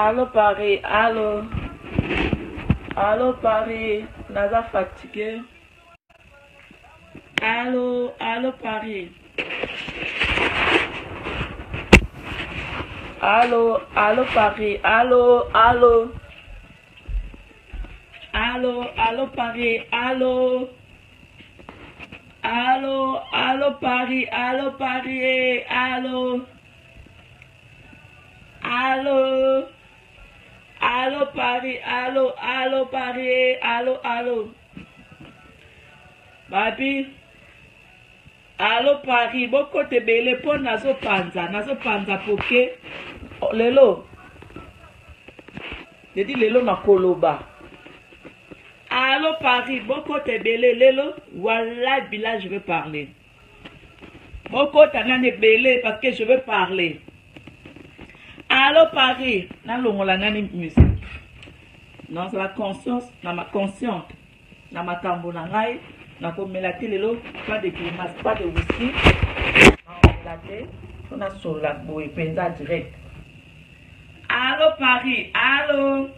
Allô Paris, allô. Allô Paris, Naza fatigué. Allô, allô Paris. Allô, allô Paris, allô, allô. Allô, allô Paris, allô. Allô, allô Paris, allô Paris, allô. Allô. Allô Paris, allô, allô Paris, allô, allô. Babi. Allô Paris, boko te bele po nazo panza poke. Oh, lelo. Je dis lelo na koloba. Allô Paris, boko te bele lelo. Voilà, bila, je veux parler. Boko tanane bele parce que je veux parler. Allô Paris, na longola nani musique. Dans la conscience, dans ma conscience, dans ma tambour na ngai, na komela te lelo, pas de grimace, pas de whisky. Na te, on a sur la boue penza direct. Allô Paris, allô.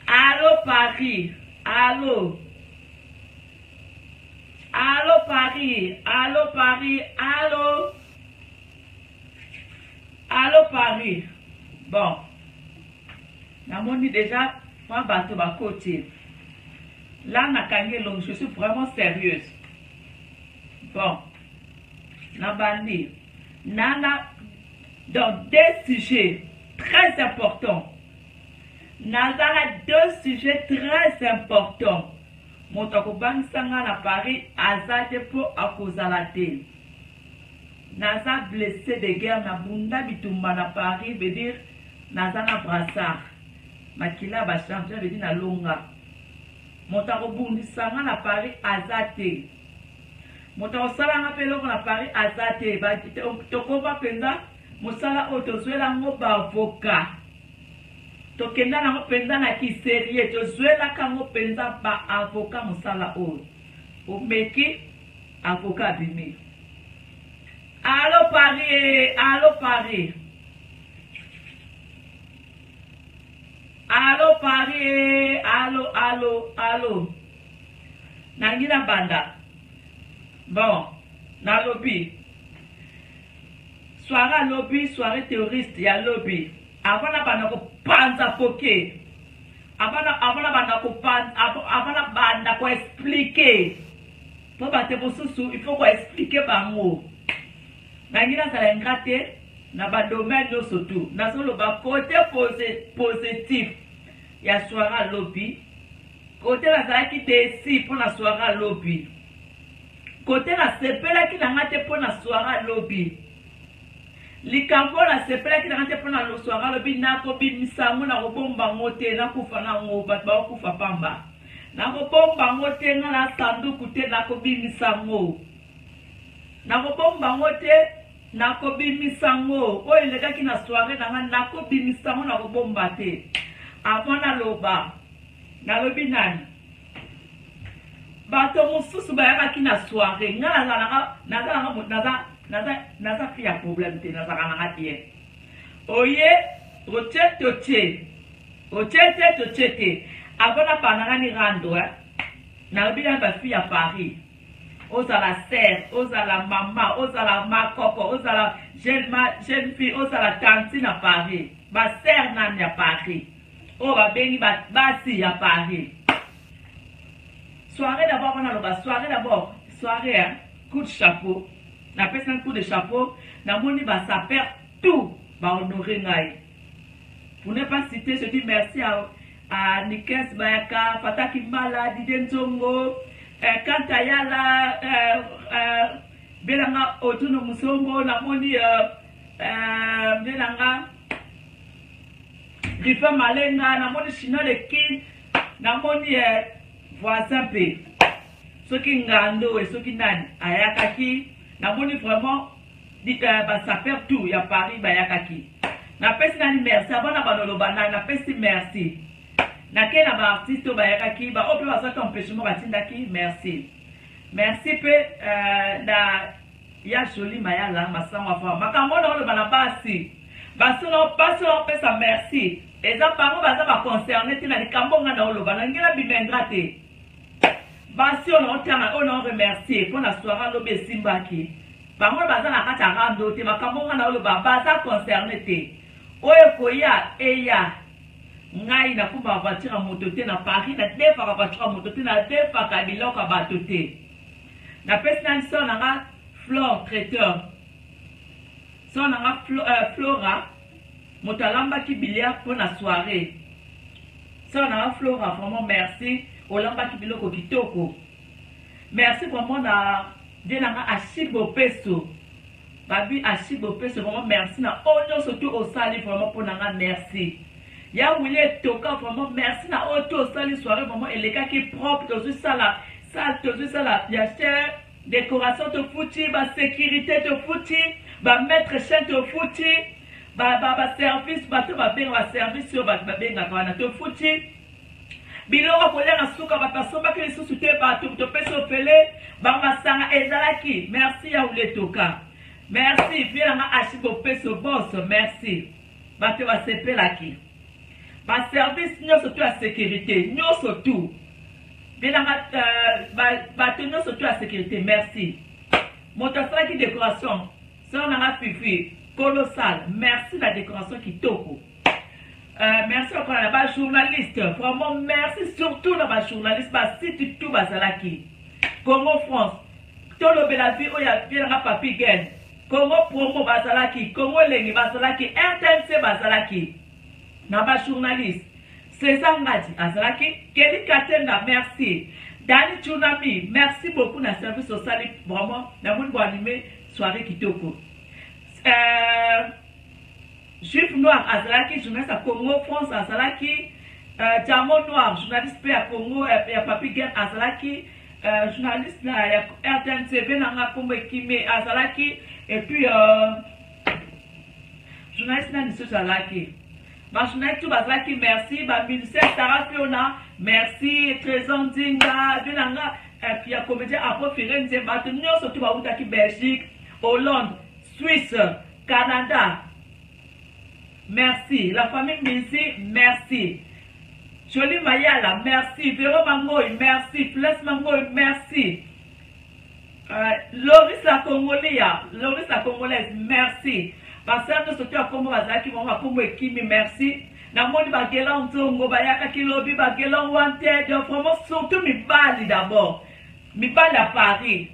Allô Paris, allô. Allô Paris, allô Paris, allô. Allô Paris. Bon. Namoni déjà, moi bateau ba côté. Là, je suis vraiment sérieuse. Bon. Nabandi. Nana, dans deux sujets très importants. Nazala deux sujets très importants. Motoko bangsanga na Paris, azate po akozalate. Naza blessé de guerre na bunda bitumba na Paris, veut dire naza na brassard. Makila ba champion veut dire na longa. Motako bundisanga na Paris azate. Motako salanga peloko na Paris azate. Ba toko ba penza mosala otozwela ngo ba avocat. Tokenda na ngo penza na kiserie tozwela kango penza ba avocat mosala o. O meki avocat bimi. Allô Paris, allô Paris. Allô Paris, allô, allô, allô. Nangina banda. Bon, na lobby. Soirée lobby, soirée terroriste, ya lobby. Avant la banda ko panza poke. Avant la banda ko panza, avant la banda ko expliquer. Pour battre pour sous, il faut qu'on explique bango. Nangina sala ngate na ba domaine no surtout na solo ba côté positif ya soirée lobby côté la sala ki desi pour la soirée lobby côté la sepela ki na ngate pour la soirée lobby likambo la sepela ki na ngate pour la soirée lobby na ko bimisango na ko bomba ngote na kufa na ngo ba kufa pamba na ko bomba ngote na la sanduku te na ko bimisango na ko bomba ngote nako bimisango o elega ki na soirée na nako bimisango na bomba te avant na loba na lobi nani bato mususu bayaka ki na soirée ngala naza fi ya problème te naza kana bien oye oche avant na pananga ni rando na lobi na ba fi ya Paris. Osala sœur, osala maman, osala makoko, osala jeune fille, osala tante na Paris. Ba sœur nani à Paris. Oh ba beni ba basi à Paris. Soirée d'abord on a le soirée d'abord, soirée hein, coup de chapeau. Na personne un coup de chapeau, na moni ba ça perd tout, ba honorer ngai. Pour ne pas citer, je dis merci à Nikes Bayaka, Fataki Mala, Diden Zongo. Quand ayala belanga otuno musongo na moni belanga rifa malenga na moni chino le kin na moni voisin pe soki ngando et soki nani ayakaki na moni vraiment dit ba ça perd tout ya Paris ba yakaki na pesi nani merci abana banolo bana na pesi merci. Nake na ba artiste bayakaki ba ope ba sota empêchement batindaki merci. Merci pe na ya joli mayala masango fa makambo na lo bana basi baso pesa merci eza bango baza ba concerné te na likambo nga na oloba na ngela bimengra te basi on otanga on remercier pour na soirée lobe simbaki bango baza na kata rando te makambo nga na oloba baza concerné te oyo koya eya ngai na kuma voiture moto te na Paris na defa voiture moto te na defa ka biloko bato te na personne son nga Flore traiteur son nga Flora motalamba ki bilia pour na soirée son nga Flora vraiment merci olamba ki biloko kitoko merci vraiment na bien nga Ashibo Peso babi Ashibo Peso vraiment merci na onyo surtout au sali vraiment pour nga merci ya wile toka vraiment merci na auto sali soirée vraiment eleka ki propre to sala ya cher décoration te fouti ba sécurité te fouti ba maître chien te fouti ba service ba to ba benga ba service sur ba benga kana te fouti biloko kolia na suka ba personne ba ke susu te ba to peso fele ba masanga ezalaki merci ya wile toka merci bien nga Ashibo Peso boss merci ba te ba sepelaki ba service nyo surtout la sécurité nyo surtout bien ba te nyo surtout la sécurité merci motasala ki décoration ça on a fifi colossal merci la décoration qui toko merci encore à la journaliste vraiment merci surtout la journaliste ba site tout bazalaki Congo France tolo bela vie oya bien nga papi gen Congo promo bazalaki Congo lengi bazalaki RTNC bazalaki na ba journaliste César Ngadi azalaki Kelly Katenda merci Dani Tsunami merci beaucoup na service social vraiment na moun bo animé soirée kitoko Juif Noir azalaki journaliste à Congo France azalaki Diamond Noir journaliste à Congo ya Papi Gen azalaki journaliste na ya RTNC benanga kombo ekime azalaki et puis journaliste na niso azalaki ba journaliste bazalaki merci ba musicien Sarah Fiona merci Trésor Ndinga benanga puis ya comédien Apo Firenze ba tenyo surtout ba utaki Belgique Hollande Suisse Canada merci la famille Misi merci Jolie Mayala merci Véro Mangoy merci Fles Mangoy merci Loris la Congolaise merci parce que surtout à Congo bazaki mama Congo ekimi merci na moni bagela nzongo bayaka kilobi bagela wanted vraiment surtout mibali d'abord mibali à Paris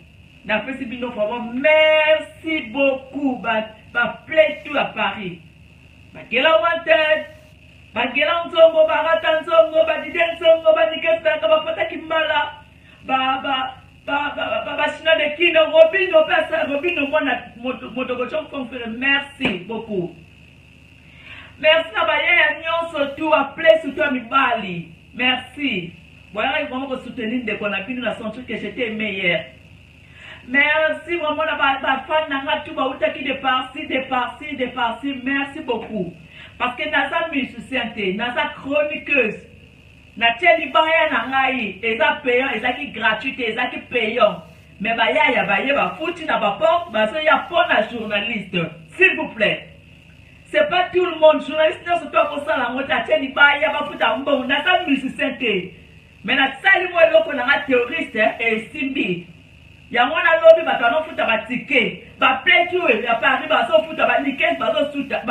na pesi bino vraiment merci beaucoup ba play tout à Paris bagela wanted bagela nzongo barata nzongo badide nzongo badikesa ka bapata kimbala China de Kino, Robin, Motogochon confère. Merci beaucoup. Merci à Baye Nyon surtout à Play surtout à Mibali. Merci. Voilà, ils vont me soutenir dès qu'on a pu nous sentir que j'étais meilleur. Merci vraiment à fan nanga tout ba utaki de par-ci. Merci beaucoup. Parce que nasa musicien, nasa chroniqueuse. Na tieni baya na ngai eza payant ezaki gratuité ezaki payant mais baya ya baye ba fouti na ba porte ba so ya pour la journaliste s'il vous plaît c'est pas tout le monde journaliste non surtout pour ça la mota tieni baya ba futa mbongo na sa musicien te mais na sali mo loko na théoriste et simbi ya mona lobi ba tano futa ba ticket ba play tout ya Paris ba so futa ba niken ba so futa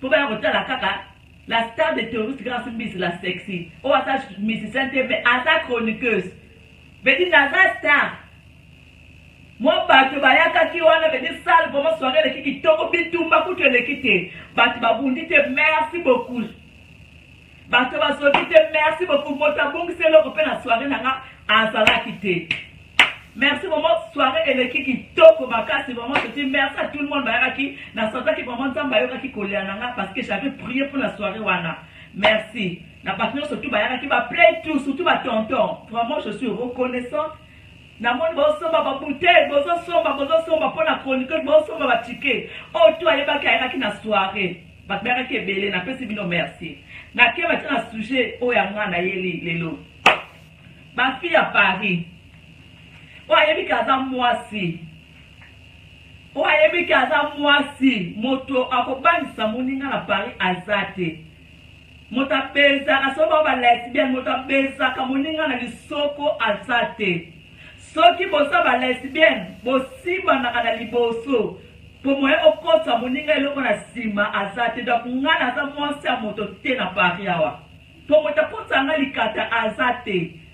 pour ba rota la kaka. La star de terroriste grâce à la sexy. Oh, à sa musicienne, mais à sa chroniqueuse. Mais dit, à sa star. Moi, tu vas y aller, qui va dire ça, pour moi, soirée, les qui t'ont oublié tout, ma coûte, les quitter. Tu vas vous dire, merci beaucoup. Tu vas se dire, merci beaucoup. Moi, tu vas vous dire, la soirée, à Sala quitter. Merci vraiment soirée et l'équipe qui toque ma casse vraiment je dis merci à tout le monde qui na santa qui vraiment nzamba qui collé nanga parce que j'avais prié pour la soirée wana merci na partenaire surtout bayaka qui va play tout surtout ba tonton vraiment je suis reconnaissant na mon boso ba bouteille boso somba pour la chronique boso ba ticket oh tu ayeba ka qui na soirée ba bera qui belé na pesi bino merci na ke ba tana sujet o ya ngana yeli lelo ba fille à Paris. Oh, il y a des moi si. oyebi ki aza mwasi moto akobangisa moninga na Paris azate moto apezaka soba ba lesbienne moto apezaka moninga na lisoko azate soki bosa ba lesbienne bosibanaka na liboso po moye okosa moninga eloko na nsima azate donc nga naza mwasi ya moto te na Paris awa po moto akosanga likata azate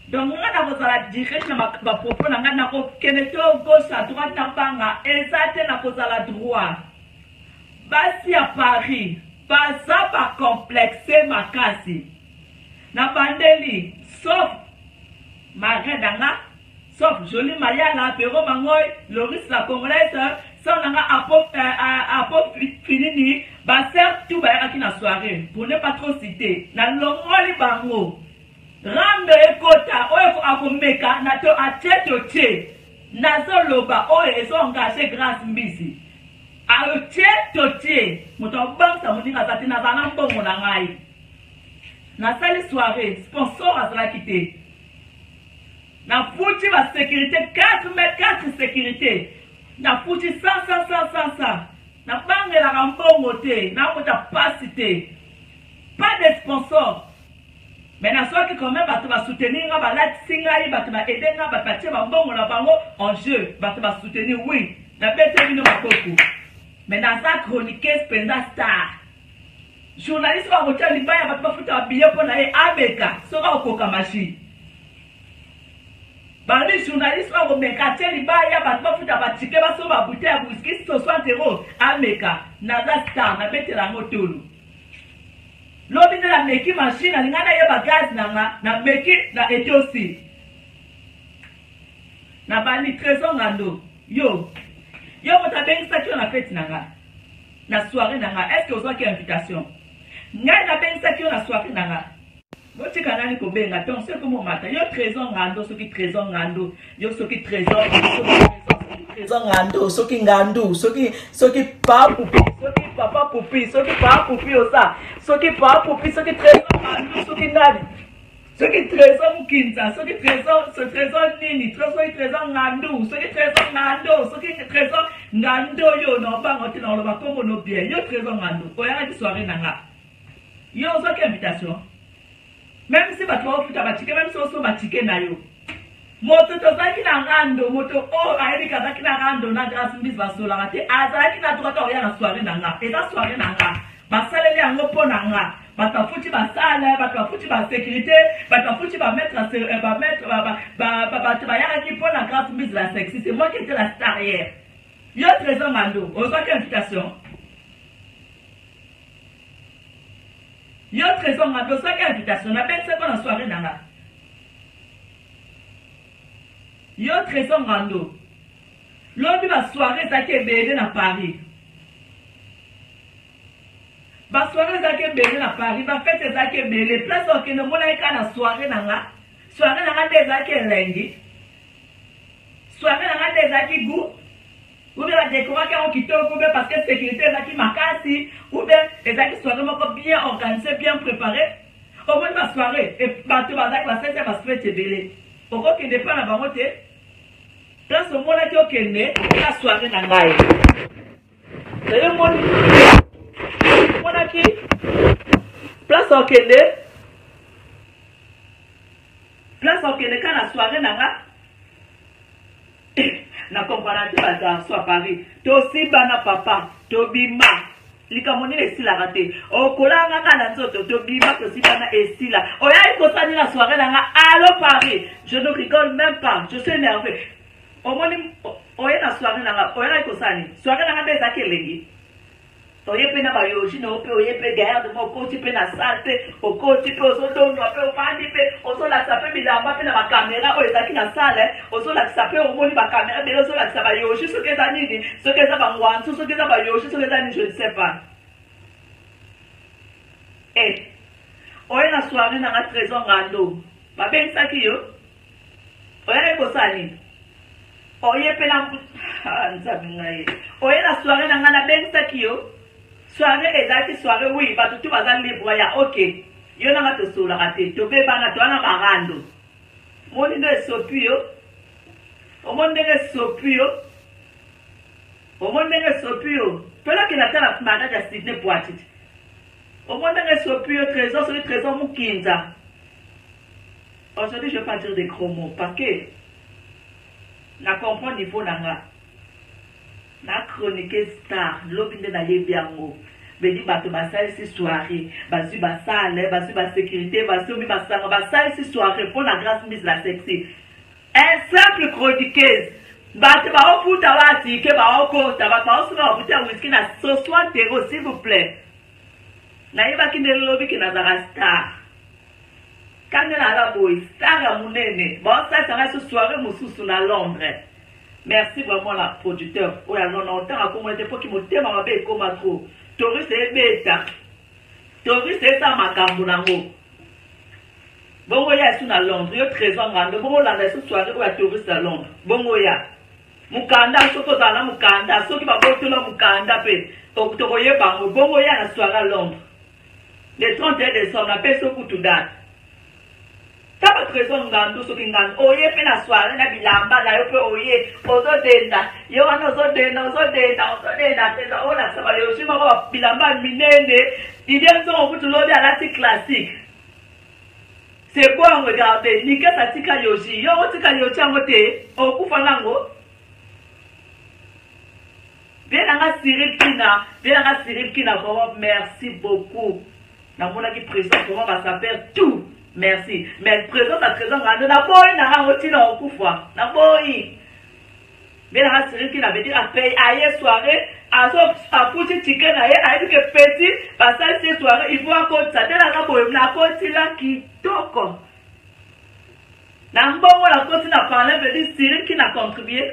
donc nga na kozala direct na bapropos na nga na kokende to gauche à droite na banga eza te na kozala droit basi ya Paris baza bacomplexe makasi na bandeli sauf marraine nanga sauf Jolie Mayala Pero Mangoy Loris la Congolaise sans nanga apo finini baser tout bayaki na soirée pour ne pas trop citer na longoli bango Rambe ekota oyo akomeka na to acheto che nazo loba oyo ezo engagé grâce mbisi acheto che moto banka moninga zati na bana mbongo na ngai na sali soirée sponsor azala kité na futi ba sécurité 4 mètres 4 sécurité na futi 100 na bangela ka mbongo te na kota pasité pas de sponsor. Mais na soki quand même bato ba soutenir nga ba latinga yi bato ba aider nga ba patie ba mbongo na bango en jeu bato ba soutenir oui na bete bino bakoko mais na sa chroniqueuse penza star journaliste ba hotel libaya bato ba futa billet pour na e abeka soka okoka machi bali journaliste ba komeka te libaya bato ba futa ba ticket ba so ba bouteille ya whisky 60 € ameka na za star na bete la motolo lobi na meki machine alingana yeba gaz nanga na meki na etiosi na bani trésor ngando yo mota bengisa ki na fête nanga na soirée nanga est-ce que ozo ki invitation ngai na bengisa ki na soirée nanga boti kanani ko benga ton c'est comme mata yo trésor ngando soki trésor ngando yo soki trésor ngando soki ngando soki papu soki papa pupi soki papa pupi osa soki papa pupi soki trésor ngando soki nani soki trésor mkinza soki trésor nini trésor ngando soki trésor ngando soki trésor ngando yo no bango ti na loba kombo no bien yo trésor ngando oya di soirée nanga yo soki invitation même si bato ba futa batike même si oso batike na yo moto tozaki na ngando moto o ayebi kazaki na ngando na grâce mbisi basolaka te azalaki na tokaka oya na soirée nanga eza soirée nanga basaleli yango mpo na nga bato bafuti basala bato bafuti basécurité bato bafuti bato bayakaki mpo na grâce mbisi la sexy c'est moi qui étais la star hier yo trésor ngando ozwaki invitation yo trésor ngando ozwaki invitation nabengiseko na soirée nanga yo trésor ngando lobi ba soirée zaki ebele na Paris ba soirée zaki ebele na Paris ba fête zaki ebele place okende mona eka na soirée nanga nde zaki elengi soirée nanga nde zaki goût ou bien la décoration en kitoko ou bien parce que sécurité zaki makasi ou bien ezaki soirée moko bien organisée bien préparée au moins ba soirée et bato bazaki ba fête ba fête ebele okokende pa na bango te place au mona ti okende la soirée na ngai le moni mona ki place okende ka na soirée na nga na comparative à so à Paris to simba na papa to bima likamoni le sila raté okolanga kana nzoto to bima to simba na esila oya ikosani na soirée na nga allo Paris je ne rigole même pas je suis énervé omoni oye na soirée nanga oye ikosani soirée nanga beza kelengi oye pe na bayoji no pe oye pe garde mo koti pe na salle o koti pe ozo dondo pe o pandi pe ozo la sape bilamba pe na ba caméra oye zaki na salle ozo la sape omoni ba caméra de ozo la sape bayoji ce que ça nini ce que ça ba ngwantu ce que ça bayoji ce que ça ni je ne sais pas oye na soirée nanga trésor ngando ba bensaki yo oye ikosani oye pe na nzabingaye oye na soirée nanga na bensaki yo soirée ezaki soirée oui bato tu baza libre ya ok yo nanga tosolaka te tobebana towana marando moni ndo esopi yo omoni ndenge esopi yo Au moins, je suis là que la mariage à Sydney Poitit. Au moins, je suis trésor, c'est le trésor Moukinza. Aujourd'hui, je ne vais pas dire des gros mots parce que la comprendre niveau nanga. La chronique star, l'objet d'aller bien haut. Mais dit, bah, tu vas ça ici soirée, bah, tu vas ça aller, bah, tu vas sécurité, bah, tu vas ça ici soirée pour la grâce mise la sexy. Un simple chroniqueuse. Bah, tu vas au bout, tu vas tirer, bah, au côté, tu vas au soir, tu vas whisky, na ce soir, s'il vous plaît. Na yeba qui ne lobby qui n'a pas star. Quand elle a la boy, star à mon aîné. Bon, ça sera ce soir, mon sous à Londres. Merci vraiment la producteur. Oui, alors, on entend à comment pour qui me thème à ma belle comme à trop. Tori c'est bêta. Tori c'est ça ma cambonango. Bon, ya sous à Londres. Yo 13 ans, bon, la ce soir, où à Tori à Londres. Bon, ya. Mukanda, soto dans Mukanda, ceux qui va porter le Mukanda, octobre, bango, bon, ya la soirée à Londres. Le 31 décembre, on appelle ce coup tout date. T'as pas trésor ngando so kingan oye pe na soirée na bilamba na yo pe oye ozo denda yo wana ozo denda teza ona saba yo shima ko bilamba minene idenzo obutu lobi alati classique. C'est quoi regarder ni ka satika yoshi yo otika yoshi angote okufa nango. Bien nga Cyril Kina vraiment merci beaucoup. Na mona ki présent comment va s'appeler tout. Merci. Mais présent à présent, na boy na roti na okufa. Na boy. Mais la Cyril qui n'avait dit à payer aïe soirée, à foutre chicken aïe que petit, parce que cette soirée, il faut encore ça. Dès la boy, na côté là qui toko. Na mbongo la côté n'a parlé, veut dire Cyril qui n'a contribué.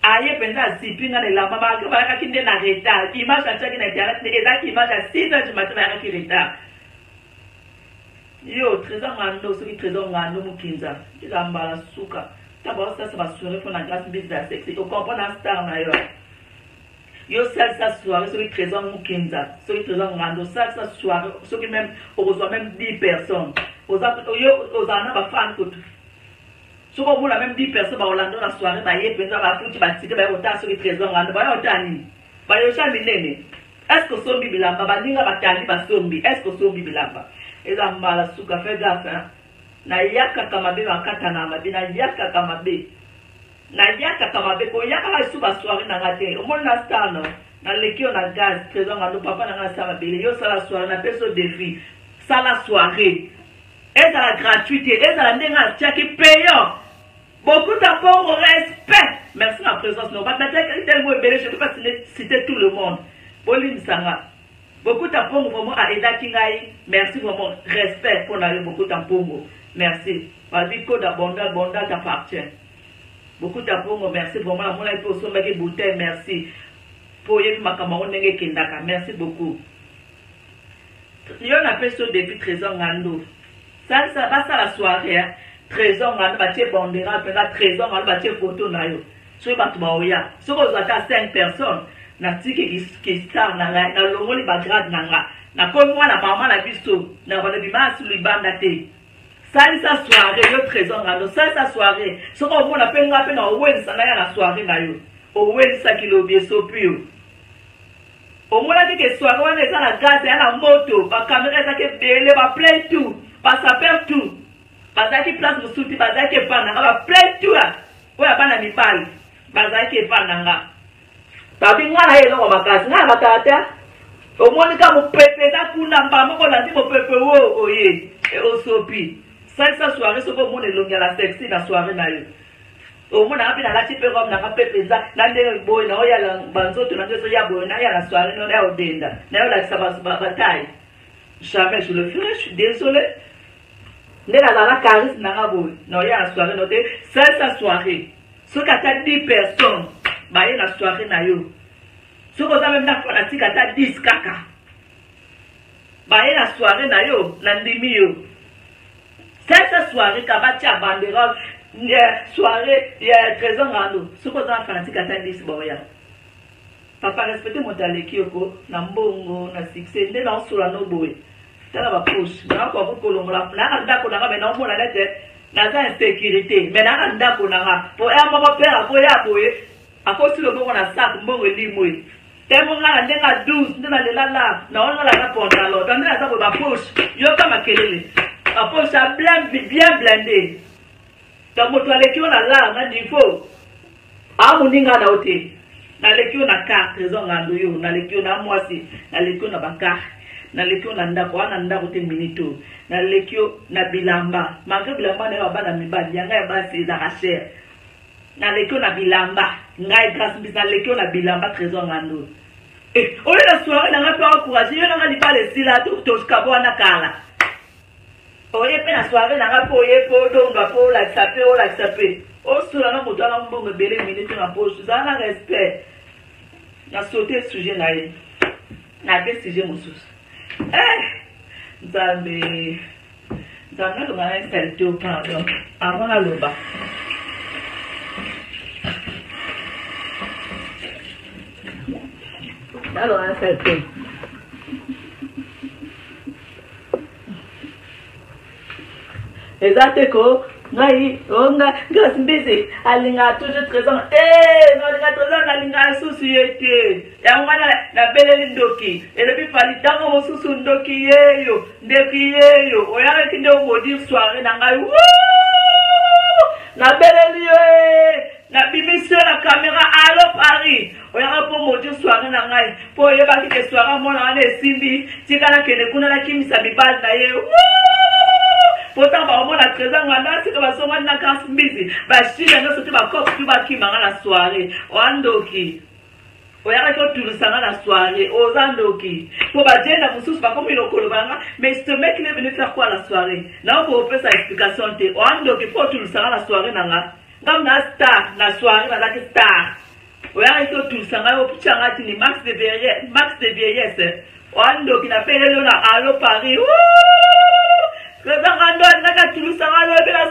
Aïe penza zipping na la maman que va qui n'est na retard. Image à chaque internet, et là qui image à 6h du matin va qui retard. Yo, trésor ngando, ce qui trésor ngando mukinza. Il a mbala souka. D'abord, ça va sourire pour la grâce de la sexy. Au comprend la star d'ailleurs. Yo, ça soirée, ce qui trésor mukinza. Ce qui trésor ngando, ça soirée, ce qui même, on reçoit même 10 personnes. Aux années, va faire un coup. Ce qu'on voit même 10 personnes, Orlando la soirée, bah, yé, pensa, bah, foutu, bah, titre, bah, autant, ce qui trésor ngando, bah, autant, bah, yo, jamais, néné. Est-ce que son bibilamba, bah, ninga, bah, tani, bah, sombi, est-ce que son bibilamba? Et là, mbala souka fait gaffe, hein. Na yaka kamabe makata na mabe, na yaka kamabe. Na yaka kamabe, ko yaka la souba soirée na ngate. Au moins na star, non. Na lekio na gaz, trésor ngando, papa na ngasa mabele. Yo, ça la soirée, na peso défi. Ça la soirée. Et ça la gratuité, et ça la nenga, qui payant. Beaucoup d'apport au respect. Merci ma présence, non. Parce que tellement belle, je ne peux pas citer tout le monde. Pauline Sanga. Beaucoup d'apport vraiment à Eda Kingaï. Merci vraiment. Respect pour aller beaucoup d'apport. Merci. Babiko d'abondance, abondance t'appartient. Beaucoup d'apport, merci vraiment. La monnaie pour son mec bouteille, merci. Pour y ma camarade n'engage kendaka. Merci beaucoup. Il y a un appel sur défi trésor ngando. Ça va ça la soirée. Trésor ngando, bâtir bandera, trésor ngando, bâtir photo na yo. Sur battu baoya. Sur aux attaques 5 personnes. Na tiki qui star na longo li bagrade na comme moi la maman la biso na bana bima sur le banda te ça soirée yo trésor ngando ça soirée ce qu'on voit la penga pe na wen ça na ya la soirée na yo o wen ça kilo bien sopio au moins la que soirée on est la gaz et la moto ba caméra ça que bele ba plein tout ba ça perd tout ba ça qui place mo souti ba ça qui pas na ba plein tout là oya bana mi bal ba ça qui pas na babi ngana yelo wa makasi ngana batata omoni ka mopepe za kuna mbamo ko landi mopepe wo oye e osopi ça soirée so ko mona longa la sexy na soirée na yo omona api na lati pe comme na ka pepe za na ndenge boy na oya la banzoto na ndeso ya boy na ya la soirée no na odenda na yo la sabasa bataille jamais je le ferai, je suis désolé. Ne la charisme na boy na ya la soirée no te ça soirée so ka ta 10 personnes ba la soirée na yo so ko za même na fanatique ata 10 kaka ba la soirée na yo na ndimi yo cette soirée ka ba tia banderole soirée trésor ngando so ko za fanatique ata 10 boya papa respecter mon taleki yoko na mbongo na succès nde na sura no boy tala ba push na ko ko longola na ndako na ba na mona nete na za insécurité mais na ndako na pour un moment père ko ya boye akosi le bon na sac mbongo limwe temo ngala ndenga 12 ndena le la na ona la pantalon tandela za ba poche yo kama kelele a poche a bien blindé ta moto aleki ona la na difo a muninga na ote na lekio na carte raison ngando yo na lekio na mwasi na lekio na bakar na lekio na ndako ana ndako te minito na lekio na bilamba malgré bilamba na bana mibali yanga ya basi za racher na lekio na bilamba ngai grâce bis na lekio na bilamba trésor ngando ole la soirée na ngapa encourager yo na ngani pale sila to skabo na kala oye pe na soirée na ngapa oye po donga po la sape o la sape o sura na moto na mbongo bele minute na poche za na respect na sauter sujet na ye na ke sujet mususu nzambe lo na installé au pardon avant la loba alors installé exacte ko ngai onga gasmbisi alinga toujours présent no linga présent alinga société ya ngwana na beleli ndoki elebi fali tango mosusu ndoki yeyo ndeki yeyo oyaka kinde ngodi soirée na ngai na beleli yo na bimisio na caméra allo Paris oyaka po modi soirée na ngai po yeba ki ke soirée mona wana esimbi tikala kende kuna na kimisa mibali na ye pourtant ba mona trésor nganda sika basonga na kasmbizi ba shile no sote ba kop tu ba kimanga na soirée wandoki oyaka ko tulusanga na soirée ozandoki po ba jenda mususu ba komi lokolo banga mais ce mec il est venu faire quoi la soirée na ko pe sa explication te wandoki po tulusanga na soirée nanga ngam na star na soirée na zaki star oyaka ko tulusanga yo pichanga ti ni max de vieillesse wandoki na pelelo na allo Paris la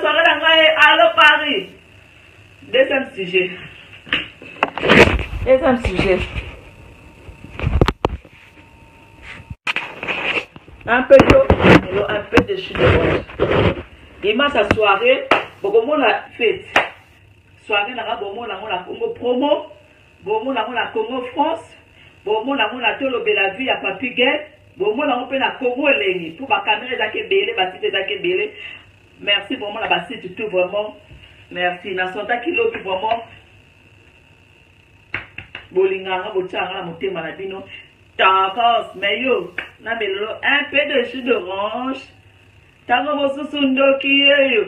soirée à Paris. Deuxième sujet. Un peu d'eau, un peu de jus d'orange. Dimanche à soirée, beaucoup de la fête. Soirée, on a beaucoup de Congo promo, beaucoup de Congo France, beaucoup de Bella Vie à Papi Guet. Bon, moi, on peut la Congo et pour ma caméra, merci vraiment la bassette, tout vraiment. Merci. Dans son temps, kilo, vraiment. Bolinganga, Bochanga, monté maladino. D'accord, mais yo, un peu de jus d'orange. Tango mosusundo kiyo.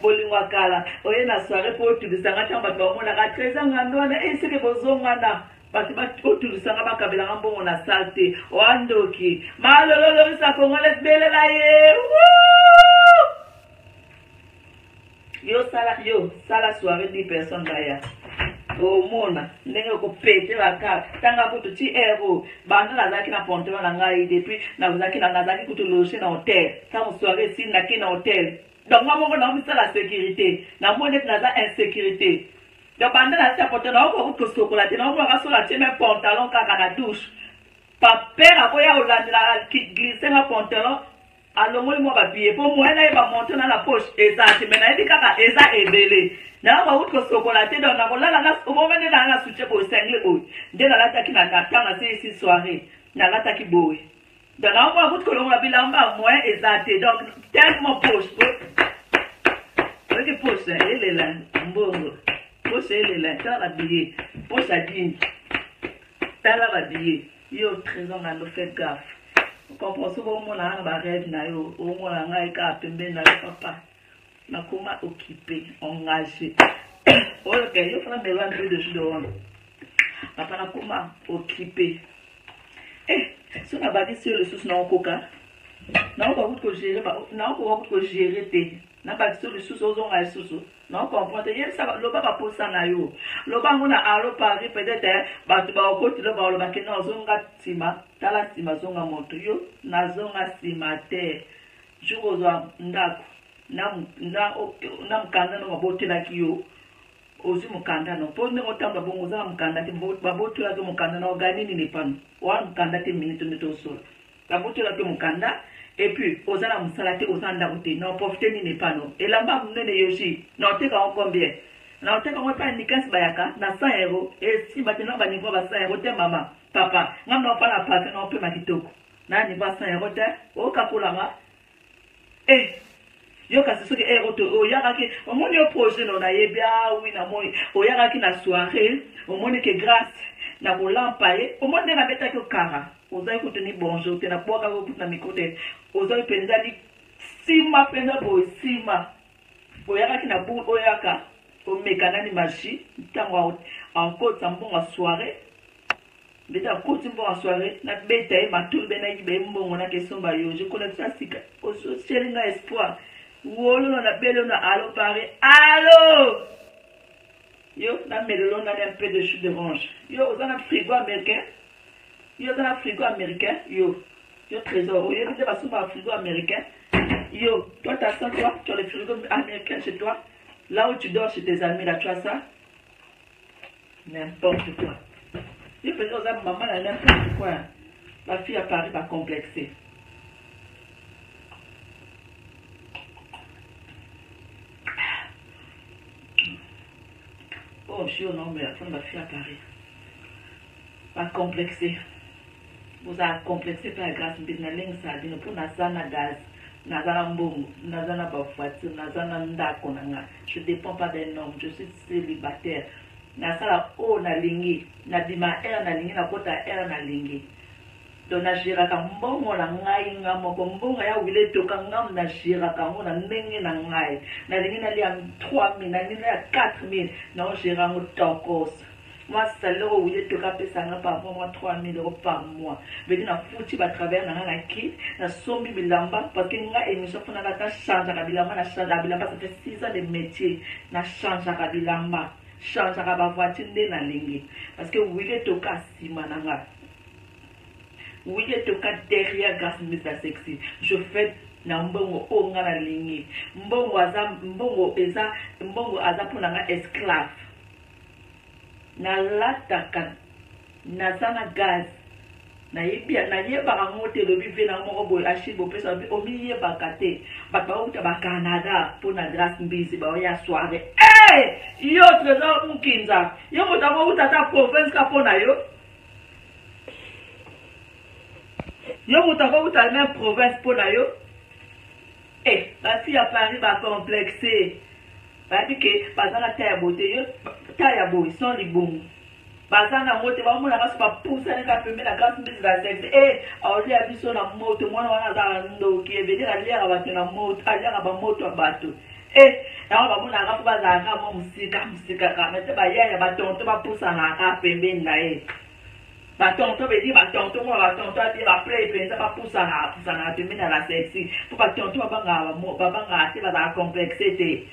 Bolingwakala. Oye na soirée pour tout le sang, tamba tomo na 13 ans ngandona, c'est que bozongana. Parce que tout le sang va kabela ngambongo na salte. Wandoki. Malolo sa congolaise belle la ye. Yo sala soirée 10 personnes d'ailleurs. Au mona ndenge ko pété la carte tanga ko ti héros banda la zaki na ponte na ngai depuis na zaki na zaki ko to loger na hôtel quand soirée si na ki na hôtel donc moi na mi la sécurité na mo net na za insécurité donc banda na ta ponte na ko ko sokola te na mo ka so la te même pantalon kaka na douche pa père ko ya olandela ki glisser na pantalon alongoli mo ba billet pour moi na ba monter na la poche exact mais na kaka eza ebele na ba utko sokolate donc na kolala na o moment na na suche bo sengle bo nde na lata ki na tanga si soirée na lata ki boy donc na ba utko longa bilamba moins exact donc tellement poche ok poche elle est là mbongo poche elle est là ta la billet poche a dit ta la billet yo trésor na no fait gaffe comprends souvent au monde na ba rêve na yo au monde na ngai ka pembe na papa na comment occupé engagé ok yo fana me un peu de jus d'orange papa na comment occupé si on a bâti sur le sous na okoka na ko ko gérer na ko gérer te na bâti sur le sous ozonga sous na comprendre yé ça lo ba pour ça na yo lo ba ngona alo Paris peut-être ba tu ba ko tu lo ba lo ba kena ozonga tima tala tima zonga moto yo na zonga tima te jour ozo ndako na mkanda no mabotela kiyo ozi mkanda no pone otamba bongo za mkanda te babotela ke mkanda no ganini ne pano wa mkanda te minute neto solo babotela ke mkanda et puis ozala musala te ozanda kote na profiter ni ne pano elamba munene yoshi na oteka en combien na oteka ngo pa nikasi bayaka na 100 euros et si batena ba niveau ba 100 euros te mama papa ngamna pa na parfum na ope makitoko na niveau 100 euros te o kakula ma yo kasi soki eroto oyakaki omoni yo projet no na yebi oui na moi oyakaki na soirée omoni ke grâce na kolampa ye omoni na betaki okara ozali kutuni bonjour te na bwaka ko na mikote ozali penza ni sima penza boy sima oyakaki na bu oyaka omekana ni magie ntango encore tambonga soirée beta koti mbonga soirée na beta ye matul bena yibe mbongo na kesomba yo je connais ça sika o socialinga espoir wolo na belo na allo pare allo yo na melelo na un peu de jus d'orange yo ozana frigo américain yo ozana frigo américain yo trésor yo te basuma frigo américain yo toi t'as ça toi tu as le frigo américain chez toi là où tu dors chez tes amis là tu as ça n'importe quoi yo peut dire maman là n'importe quoi la fille à Paris va complexer. Oh, je suis au nom, mais la femme va faire à Paris. Pas complexé. Vous avez complexé par la grâce de la ligne sardine pour Nazana gaz, Nazana mbongo, Nazana voiture, Nazana ndako nanga. Je ne dépends pas d'un homme, je suis célibataire. Nazala o na lingi, na bima air na lingi, na kota air na lingi. Donc na jiraka mbongo na ngai ngamoko mbongo ya wile toka ngam na jiraka ngo na ndenge na ngai na lingi na lia 3000 na lingi na 4000 na jiraka ngo tokos moi salaire wile toka pesa nga par mois 3000 euros par mois veut na futi ba travers na nga ki na sombi bilamba parce que nga émission fona na ta change ka bilamba na change bilamba ça fait 6 ans de métier na change ka bilamba change ka ba voiture nde na lingi parce que wile toka sima na nga. Oui, il est au cas derrière grâce à sexy. Je fais na mbongo o nga na lingi. Mbongo eza pour nga esclave. Na lataka na sana gaz. Na yeba ngote lobi ve na moko boy achi bo pesa o mi yeba kate. Ba uta ba Canada pour na grâce mbizi ba ya soirée. Yo trésor mkinza. Yo motamo uta ta province ka pona yo. Yo mutaka uta même province pour la yo. La fille à Paris va complexer. Va dire que bazana taille beauté yo taille beau sans les bons. Bazana moto va mon la pas pousser na permet la grâce de la sexe. On lui a vu sur la moto moi on a ndo qui est venu la lire va na moto alira ba moto bateau. Na ba mon la ba za ka mo musika ka mete ba ya ba tonto ba poussa na ka pembe na Batonto veut dire batonto moi batonto a dit ba play pensa ba poussa na terminer la sexy pour batonto banga te ba complexé te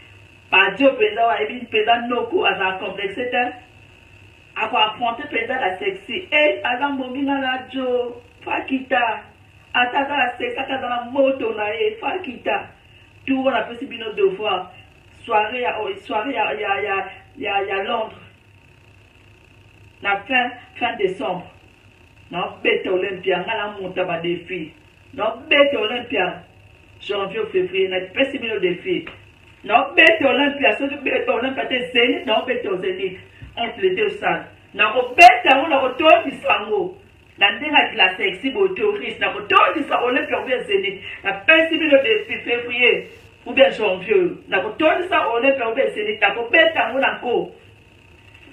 ba dio pensa wa ebi pensa noko a complexé te a ko affronter pensa la sexy azambo minga la jo fakita ataka la sexy ataka la moto na fakita tout on a possible deux fois soirée ya Londres na fin décembre. Non, bête Olympia, on a la monte à défi. Non, bête Olympia, janvier ou février, on a pas si bien défi. Non, bête Olympia, ceux qui bête Olympia, c'est Zénith, non, bête au Zénith, entre les deux salles. Non, bête, on a retourné du sango. La dernière classe sexy, beau touriste, on a retourné du sango, Olympia ou bien Zénith. On a pas si bien défi février ou bien janvier. On a retourné du sango, Olympia ou bien Zénith, on a bête, on a encore.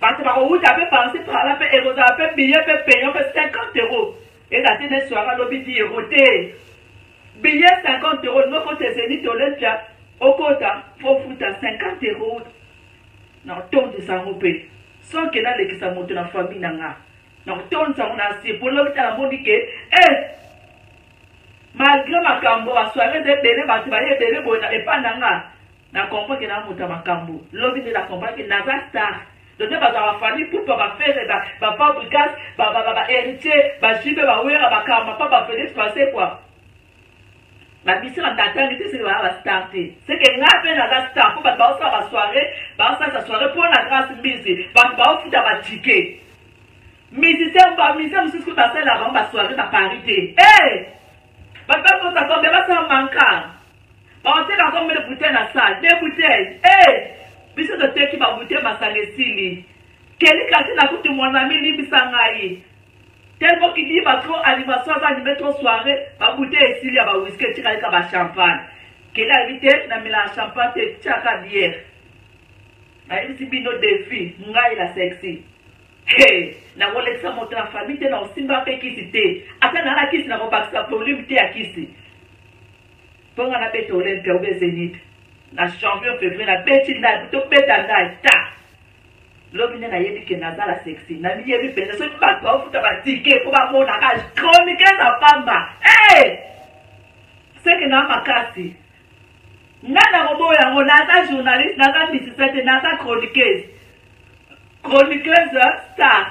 Parce que vous avez pensé par là, et vous avez payé 50 euros. Et la tête soirée, l'objet dit euros. Billet 50 euros, nous faut te zénith Olympia, au quota, faut foutre 50 euros. Non, ton de ça, on paye. Sans que là, les qui s'en montent dans la famille, non, ton de ça, on a assez. Pour l'autre, à la monde, malgré ma cambo, à soirée, de bébé, ma tubaye, bébé, bon, et pas nanga. Na comprend que n'a monté ma cambo. L'objet de la comprendre que n'a pas star. Donc, il y a une famille pour faire fabrication, héritier, jibe, wera, pas faire passer quoi. La mission d'attendre, c'est va starter. C'est que n'a pas la star pour la soirée, sa soirée pour la grâce mise, va foutre à ticket. Musicien, c'est ce que va faire la soirée à parité. Papa, vous avez ça manquant. On sait encore mettre des bouteilles dans la salle, des bouteilles. biso to teki ba bouteille masangesili keli kati na kutu mon ami libisa ngai tellement qu'il dit ba trop animation ça animé trop soirée ba bouteille esili ya ba whisky tika ka ba champagne keli invité na mila champagne te chaka bière na isi bino défi ngai la sexy hey na wolexa monter la famille te na osimba pe kisi te ata na la kisi na ko bakisa volume te ya kisi ponga na beto Olympia obe Zénith na champion février na beti na to beta na ta lobine na yebi ke nazala sexy na mi yebi pende so ba ko futa ba tike ko ba mona ka chronique na pamba eh c'est que na makasi nana robo ya ngona ta journaliste na ta musicienne na ta chroniqueuse star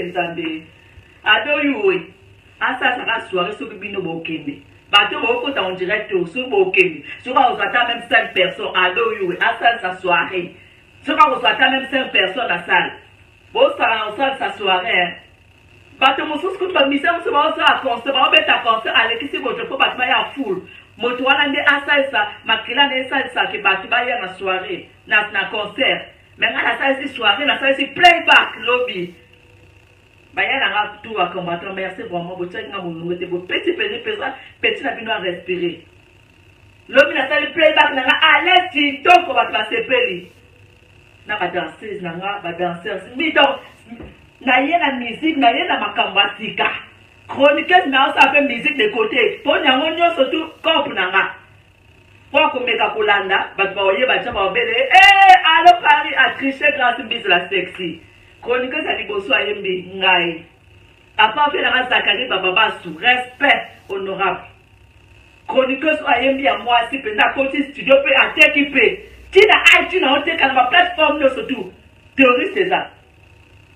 nzambe ado yuwe asa saka soirée so bino bokende bato boko ta en direct so bokende so ka osata même 5 personnes ado yuwe asa sa soirée so ka osata même 5 personnes à salle bo sa sa soirée bato mosusu ko ba mission so ba sa concert ba beta concert alekisi boto ko bato ya full moto wana nde asa sa makila ne sa ke bato ba ya na soirée na concert mais ngala sa soirée na sa playback lobby bayana nga tout à combattre merci vraiment bo tshaka nga mo te bo petit na bino à respirer lobby na sa playback na nga aleti to ko ba sepeli na ba danseuse na nga ba danseurs mi donc na yena musique na yena makamba sika chroniqueuse na sa fait musique de côté pour nyango nyonso tout corps na nga pour ko meka kolanda ba ba oye ba tshaba obele allo Paris a triché grâce bis la sexy chroniqueuse a liboso ayembi ngai apa fait la Zakari baba sous respect honorable chroniqueuse ayembi à moi si penda côté studio peut attaquer tina iTunes na oteka na plateforme no surtout théorie c'est ça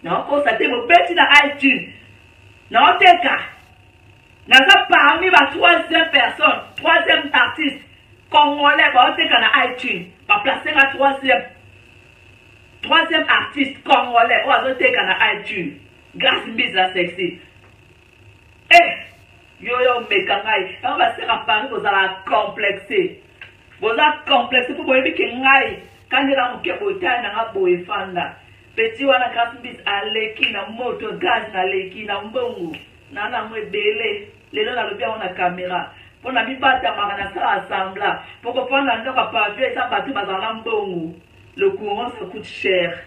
non constater mo beti na iTunes na oteka na ça parmi la troisième artiste congolais ba oteka na iTunes ba placer la troisième artiste congolais ou azoteka na iTunes grâce mise la sexy yo mekangai on va se rappeler vous allez complexer pour boyebi ke ngai kandela moke botai na nga boye fanda petit wana grâce mise aleki na moto gaz na leki na mbongo na na mwebele lelo na lobia on a caméra pour na bibata makana sa assembla pour ko fanda ndoka pavé ça batu bazala mbongo. Le courant, ça coûte cher.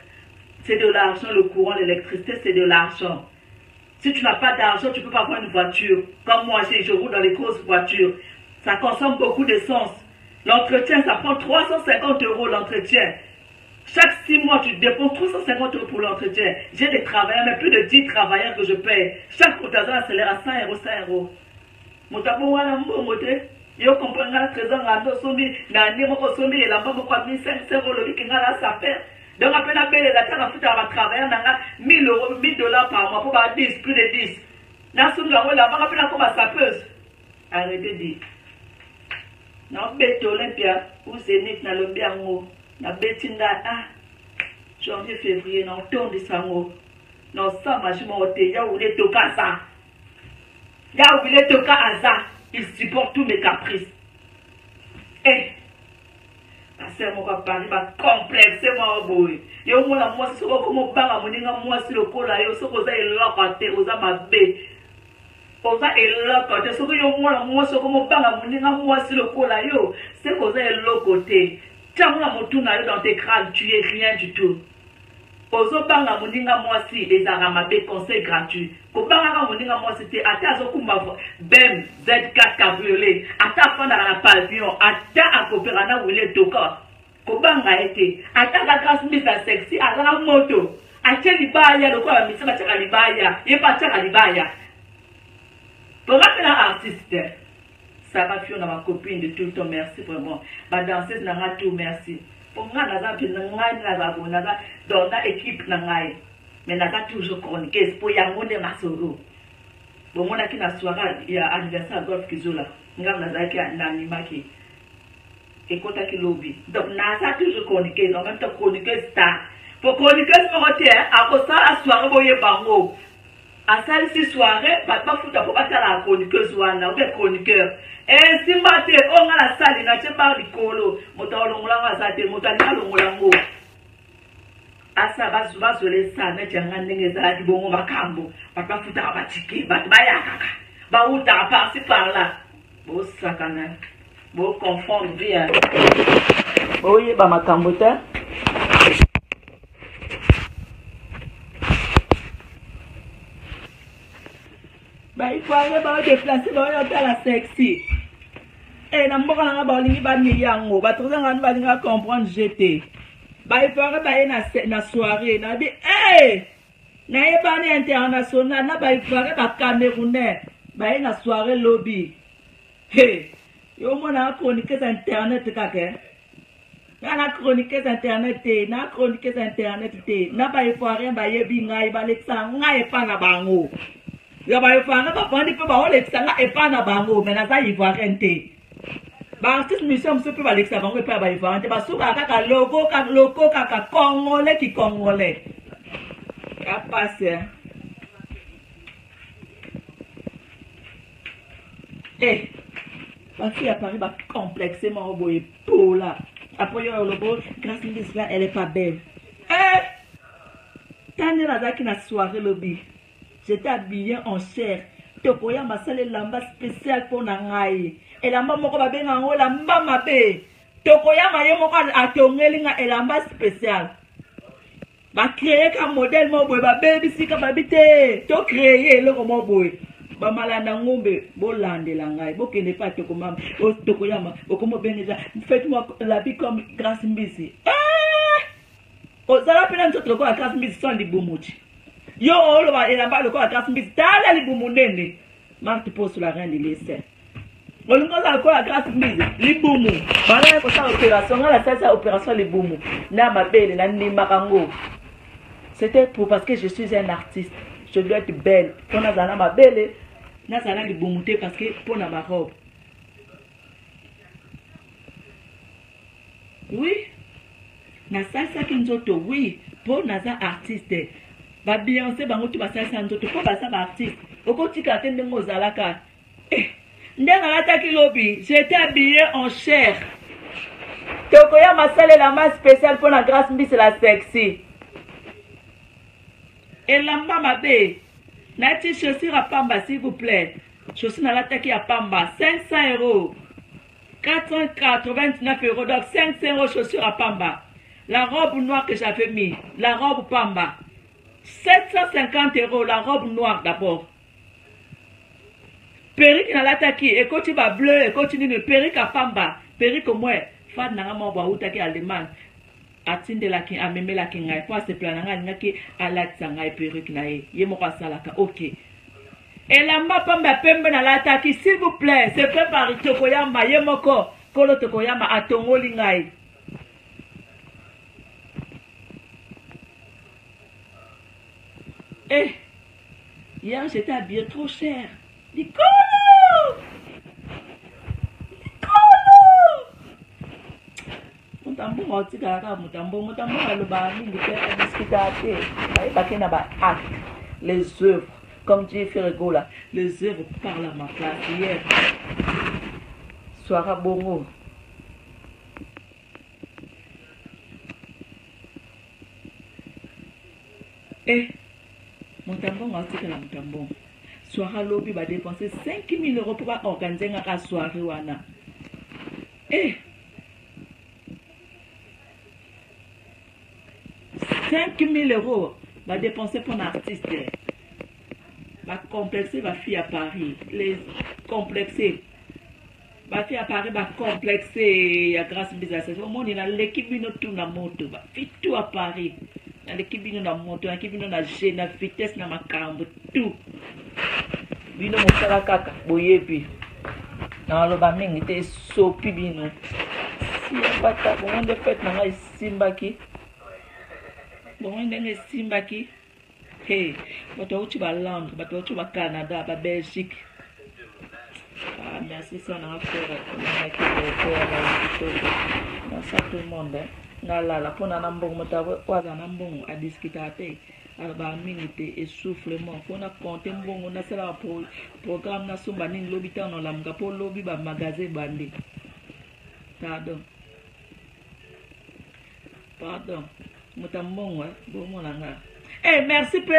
C'est de l'argent, le courant, l'électricité, c'est de l'argent. Si tu n'as pas d'argent, tu ne peux pas avoir une voiture. Comme moi, je roule dans les grosses voitures. Ça consomme beaucoup d'essence. L'entretien, ça prend 350 € l'entretien. Chaque 6 mois, tu dépenses 350 € pour l'entretien. J'ai des travailleurs, mais plus de 10 travailleurs que je paye. Chaque cotisation accélère à 100 €, 100 €. Mon tabou, voilà, yo comprendre trésor ngando sombi na ni moko sombi la mbo kwa 1500 € le kinga la ça fait donc après la belle la tana futa va travailler nanga 1000 €, 1000 $ par mois pour pas 10 plus de 10 na sunga wala ba après comme sapeuse arrêtez dit na beto Olympia ou Zénith na lombia ngo na betinda janvier février na ton de sango na sa majimo ote ya ou les toka ça ya ou les toka aza. Il supporte tous mes caprices. La sœur m'a parlé, m'a complexé, m'a boy. Yo moi la moi c'est comme banga moninga moi si le kola yo so koza elokate oza mabe. Oza elokate so yo moi la moi so comme banga moninga moi si le kola yo c'est koza elokote. Tiens moi motuna yo dans tes crânes tu es rien du tout. Ozo banga moninga moi si les aramabe conseil gratuit. Kobanga moninga moi c'était ata zokumba bem Z4 cabriolet ata fanda na pavillon ata akopera na wile toka kobanga ete ata la grâce mise la sexy ala na moto ate libaya loko ba misema chaka libaya yepa chaka libaya pour la artiste ça va fiona ma copine de tout le temps merci vraiment ma danseuse na nga tout merci pour nga na za pina nga na za bona za dans la équipe na ngai. Mais n'a pas toujours chroniqué pour y avoir masoro. Bon, mon aki na soirée il y a anniversaire golf kizola. Ngam na zaki na animaki. Et kota ki lobby. Donc n'a pas toujours chroniqué, en même temps chroniqué star. Pour chroniquer ce moteur, à cause de la soirée boye bango. à salle si soirée pas fouta pour battre la chroniqueuse wana ou chroniqueur et si mate on a la salle na chemba likolo motalongola ngazate motalongolango asa bazole sana janga ndenge za dibongo makambo pas fouta batiki bat bayaka ba uta par-ci par-là bo sakana bo confondre bien oye ba makambo ta bah il faut aller bah déplacer bah on est la sexy et na mboka na ba lingi ba miyango ba troza ngani ba linga comprendre jeter bah il faut aller bah na soirée na bi na yeba ni international na bah il faut aller ba camerounais bah na soirée lobby yo mona chroniqueuse internet kake na chroniqueuse internet na chroniqueuse internet na bah il faut aller bah yebi ngai ba lexa ngai pa na bango ya ba ifanga ba bandi pe ba ole tsanga e pa na bango mena za ivoirien te ba artiste mission se pe ba lexa bango e pa ba ivoirien te ba suka ka logo ka congolais ki congolais ya passe ba fille à Paris ba complexement boye pour là après yo logo grâce à elle est pas belle tane la zaki na soirée lobby. J'étais habillée en chair. Tokoya m'a salé lamba spécial pour nangai. Et lamba moko ba benga ngo lamba mabe. Tokoya ma ye moko atongeli nga lamba spécial. Ba créer ka modèle mo boy ba baby sika ba bité. To créer le mo boy. Ba malanda ngombe bo landela ngai. Bo kende pa tokoma o tokoya ma okomo beneza. Faites-moi la vie comme Grâce Mbisi. Ozala pena ntotoko a Grâce Mbisi sans libumuchi. Yo olo ba elamba loko Grâce Mbisi tala libumu nene marque pour sur la reine de l'essai olunga za ko Grâce Mbisi libumu bana ko sa opération ngala sa opération libumu na mabele na ndima kango c'était pour parce que je suis un artiste je dois être belle pour na zana mabele na zana libumu te parce que pour na ma robe oui na ça qui nous auto oui pour na za artiste ba Beyoncé bango tu basasa nzoto po basa ba artiste okotika te ndengo zalaka ndenga lataki lobi j'étais habillée en chair tokoya masale la masse spéciale pour la Grâce Mbisi la sexy et lamba mabe nati chaussure à pamba s'il vous plaît chaussure na lataki à pamba 500 €, 489 €, donc 500 € chaussure à pamba. La robe noire que j'avais mis, la robe pamba 750 €, la robe noire d'abord. Perrique na lataki, et quand tu vas bleu, et quand tu dis perrique à pamba, perrique au moins, fad na ngama ba utaki allemand. Atinde la kin ameme la kin ngai, kwa se plananga ngaki alatsa ngai perrique na ye moko salaka, OK. Et la mapamba pembe na lataki, s'il vous plaît, c'est fait par Tokoyama ye moko, kolo Tokoyama atongoli ngai. Hier j'étais habillée trop cher. Nicolo! Mutambo ngotika ka mutambo aloba mingi pe discuter ba na ba acte les œuvres comme Dieu fait rigola les œuvres parlent à ma place hier soir à bongo mutambo ngotika na mutambo soir à lobby va dépenser 5 000 € pour organiser une soirée wana 5 000 € va dépenser pour un artiste va complexer va fille à Paris les complexer va fille à Paris va complexer à Grâce Mbisi au monde il a l'équipe une tout na moto va fit tout à Paris na l'équipe une na moto l'équipe une na gêne na vitesse na makambo tout bino mosala kaka boyebi na loba mingi te sopi bino si bata bon de fait na ngai simbaki bon ndenge simbaki bato uchi ba Londres bato uchi ba Canada ba Belgique merci ça na affaire na ça tout le monde na la pona na mbongo mota kwa na mbongo a discuter ba minute essoufflement faut na compter mbongo na sala programme na somba ni lobi tano la mga po lobi ba magasin bande pardon mutambongo bon mon langa merci pe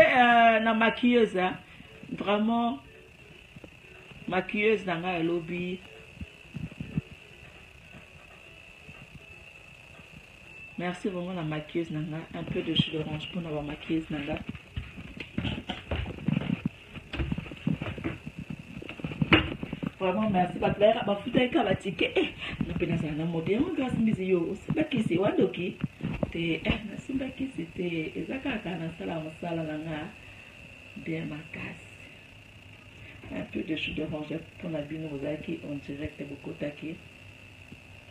na maquilleuse vraiment maquilleuse nanga lobi. Merci vraiment la maquilleuse nanga, un peu de jus d'orange pour la maquilleuse nanga. Vraiment merci parce que là ba futa ka ba tike na pena sana modelo gas mbizi yo simba kisi wandoki te na simba kisi te ezaka kana sala masala nanga bien makasi. Un peu de jus d'orange pour la bino ozaki en direct bokotaki.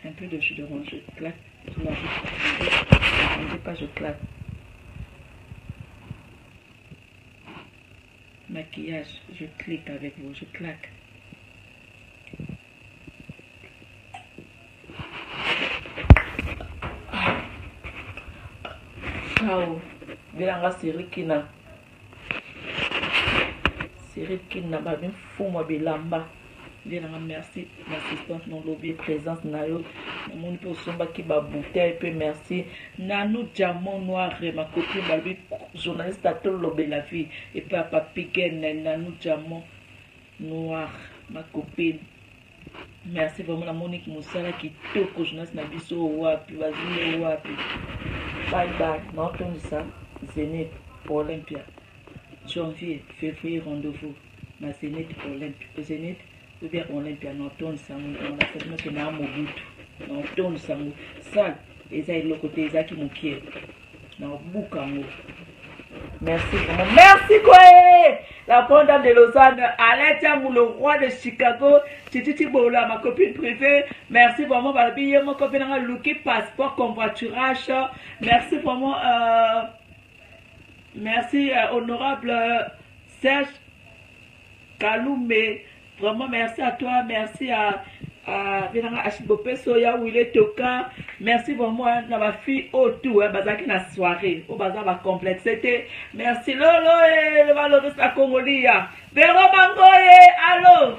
Un peu de jus d'orange, je claque sur la bouche. Je ne sais pas, je claque. Maquillage, je clique avec vous, je claque. Ciao. Bilanga sirikina. Sirikina, ba bien fou moi bilamba. Merci, l'assistante non lobby présence nayo mon pour somba qui ba bouteille peu merci nanou diamant noir ma copine balbi journaliste à tout lobby la vie et papa piken nanou diamant noir ma copine merci vraiment la Monique Moussala qui toko journaliste na biso wapi bazile wapi bye bye non tout ça Zénith pour Olympia janvier février rendez-vous na Zénith pour Olympia Zénith ou bien Olympia n'entend ça on a fait mais c'est un mobutu n'entend ça ça et ça le côté ça qui me quitte dans boucango merci vraiment merci quoi la grande dame de Lausanne Aletia le roi de Chicago Titi Bola ma copine préférée merci vraiment Balbi mon copine a looké passeport convoiturage merci vraiment merci honorable Serge Kaloumé. Vraiment, merci à toi, merci à Ashibopé Soya où il est Toka. Merci vraiment à ma fille autour, Bazaki na soirée, au bazar va complexité. Merci Lolo et le valoriste à Congolia. Véro Mangoye, allô.